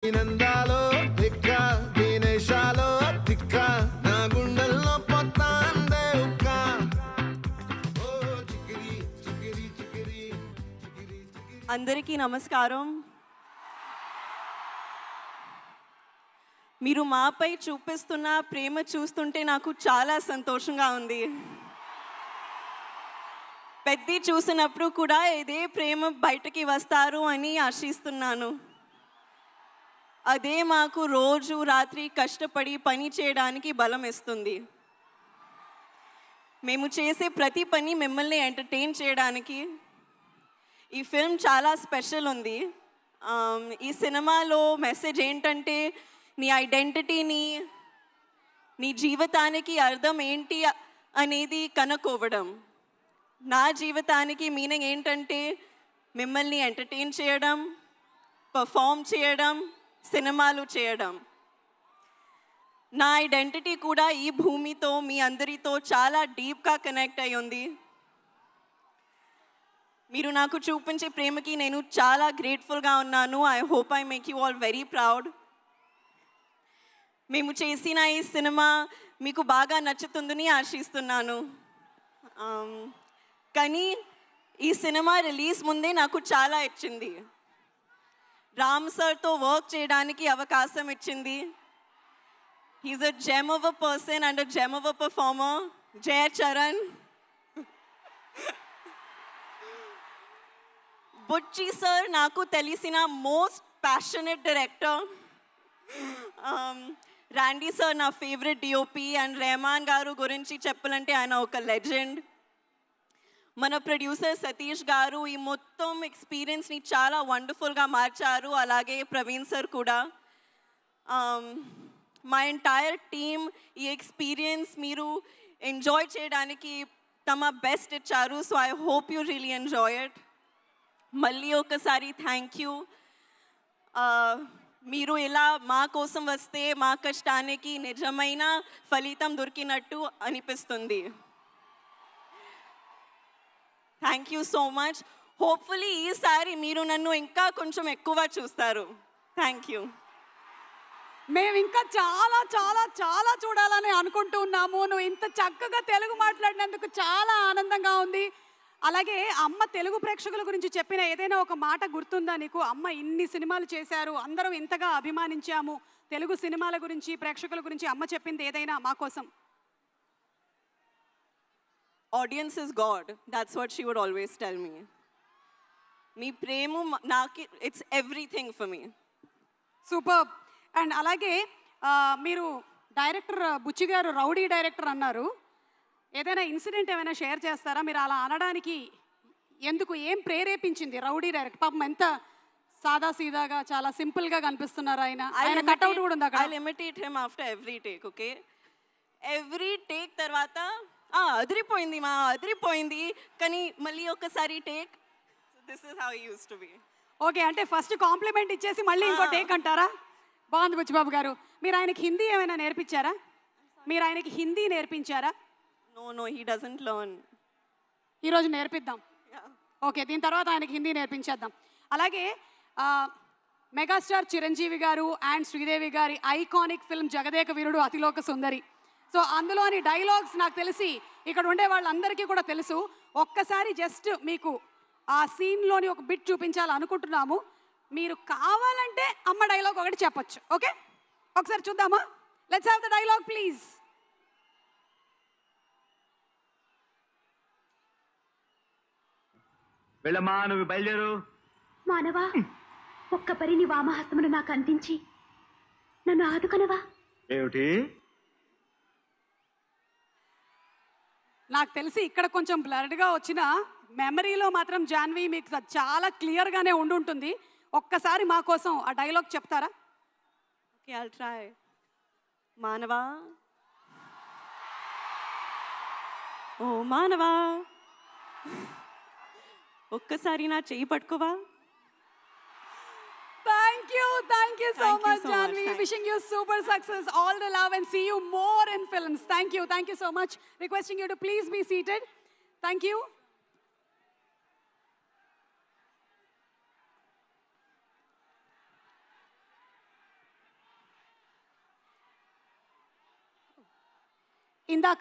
నందాలో తిక్క దినేశాలో తిక్క నా గుండెల్లో పొత్తాందే ఉక్క ఓ చికిరి చికిరి చికిరి చికిరి చికిరి. అందరికీ నమస్కారం. మీరు మాపై చూపిస్తున్న ప్రేమ చూస్తుంటే నాకు చాలా సంతోషంగా ఉంది. పెద్ది చూసినప్పుడు కూడా ఇదే ప్రేమ బయటకి వస్తారు అని ఆశిస్తున్నాను. అదే మాకు రోజు రాత్రి కష్టపడి పని చేయడానికి బలం ఇస్తుంది. మేము చేసే ప్రతి పని మిమ్మల్ని ఎంటర్టైన్ చేయడానికి. ఈ ఫిల్మ్ చాలా స్పెషల్ ఉంది. ఈ సినిమాలో మెసేజ్ ఏంటంటే నీ ఐడెంటిటీని, నీ జీవితానికి అర్థం ఏంటి అనేది కనుక్కోవడం. నా జీవితానికి మీనింగ్ ఏంటంటే మిమ్మల్ని ఎంటర్టైన్ చేయడం, పర్ఫామ్ చేయడం, సినిమాలు చేయడం. నా ఐడెంటిటీ కూడా ఈ భూమితో మీ అందరితో చాలా డీప్గా కనెక్ట్ అయి ఉంది. మీరు నాకు చూపించే ప్రేమకి నేను చాలా గ్రేట్ఫుల్గా ఉన్నాను. I hope I make you all very proud. మేము చేసిన ఈ సినిమా మీకు బాగా నచ్చుతుందని ఆశిస్తున్నాను. కానీ ఈ సినిమా రిలీజ్ ముందే నాకు చాలా ఇచ్చింది. రామ్ సార్తో వర్క్ చేయడానికి అవకాశం ఇచ్చింది. He is a gem of a person and a gem of a performer. Jaya Charan. Buchi sir నాకు తెలిసిన most passionate director. Randy sir నా ఫేవరెట్ డిఓపి. అండ్ రెహమాన్ గారు గురించి చెప్పాలంటే ఆయన ఒక లెజెండ్. మన ప్రొడ్యూసర్ సతీష్ గారు ఈ మొత్తం ఎక్స్పీరియన్స్ని చాలా వండర్ఫుల్గా మార్చారు. అలాగే ప్రవీణ్ సార్ కూడా. మా ఎంటైర్ టీమ్ ఈ ఎక్స్పీరియన్స్ మీరు ఎంజాయ్ చేయడానికి తమ బెస్ట్ ఇచ్చారు. So I hope you really enjoy it. మళ్ళీ ఒకసారి థ్యాంక్ యూ. మీరు ఇలా మా కోసం వస్తే మా కష్టానికి నిజమైన ఫలితం దొరికినట్టు అనిపిస్తుంది. Thank you so much. Hopefully ఈసారి మీరు నన్ను ఇంకా కొంచెం ఎక్కువ చూస్తారు. Thank you. మేము ఇంకా చాలా చాలా చాలా చూడాలని అనుకుంటూ ఉన్నాము. నువ్వు ఇంత చక్కగా తెలుగు మాట్లాడినందుకు చాలా ఆనందంగా ఉంది. అలాగే అమ్మ తెలుగు ప్రేక్షకుల గురించి చెప్పిన ఏదైనా ఒక మాట గుర్తుందా నీకు? అమ్మ ఇన్ని సినిమాలు చేశారు, అందరం ఇంతగా అభిమానించాము, తెలుగు సినిమాల గురించి ప్రేక్షకుల గురించి అమ్మ చెప్పింది ఏదైనా మా కోసం? Audience is God. That's what she would always tell me. మీ ప్రేమ నాకు it's everything for me. Super. And అలాగే మీరు డైరెక్టర్ బుచ్చి గారు రౌడీ డైరెక్టర్ అన్నారు. ఏదైనా ఇన్సిడెంట్ ఏమైనా షేర్ చేస్తారా? మీరు అలా అనడానికి ఎందుకు, ఏం ప్రేరేపించింది? రౌడీ డైరెక్టర్ పాపం ఎంత సాదా సీదాగా చాలా సింపుల్గా కనిపిస్తున్నారు. ఆయన కట్అవుట్ కూడా ఉంది అక్కడ. I imitate him after every take. Okay, every take తర్వాత అదిరిపోయింది కానీ మళ్ళీ ఒకసారి take. This is how he used to be. Okay, అంటే ఫస్ట్ కాంప్లిమెంట్ ఇచ్చేసి మళ్ళీ ఇంకో టేక్ అంటారా? బాగుంది బుచ్చిబాబు గారు. మీరు ఆయనకి హిందీ ఏమైనా నేర్పించారా? మీరు ఆయనకి హిందీ నేర్పించారా? No he doesn't learn. ఈరోజు నేర్పిద్దాం. ఓకే, దీని తర్వాత ఆయనకి హిందీ నేర్పించేద్దాం. అలాగే మెగాస్టార్ చిరంజీవి గారు అండ్ శ్రీదేవి గారి iconic film Jagadeka Veerudu Athiloka Sundari. So అందులోని డైలాగ్స్ నాకు తెలిసి ఇక్కడ ఉండే వాళ్ళందరికీ కూడా తెలుసు. ఒక్కసారి జస్ట్ మీకు ఆ సీన్లోని ఒక బిట్ చూపించాలనుకుంటున్నాము. మీరు కావాలంటే అమ్మ డైలాగ్ ఒకటి చెప్పొచ్చు. ఓకే, ఒకసారి చూద్దామా? Let's have the dialogue please. వెళ్ళమ్మా, నువ్వు బయలుదేరు. మానవా, ఒక్క పరి నీ వామహస్తమును నాకు అందించి నన్ను ఆదుకొనవా? ఏమిటి? నాకు తెలిసి ఇక్కడ కొంచెం బ్లర్డ్గా వచ్చిన మెమరీలో మాత్రం జాన్వి మీకు చాలా క్లియర్గానే ఉండుంటుంది. ఒక్కసారి మా కోసం ఆ డైలాగ్ చెప్తారా? Okay, I'll try. మానవా, ఓ మానవా, ఒక్కసారి నా చెయ్యి పట్టుకోవా? Thank you so much, Janvi. Wishing you super success, all the love, and see you more in films. Thank you so much. Requesting you to please be seated. Thank you. ఇందాక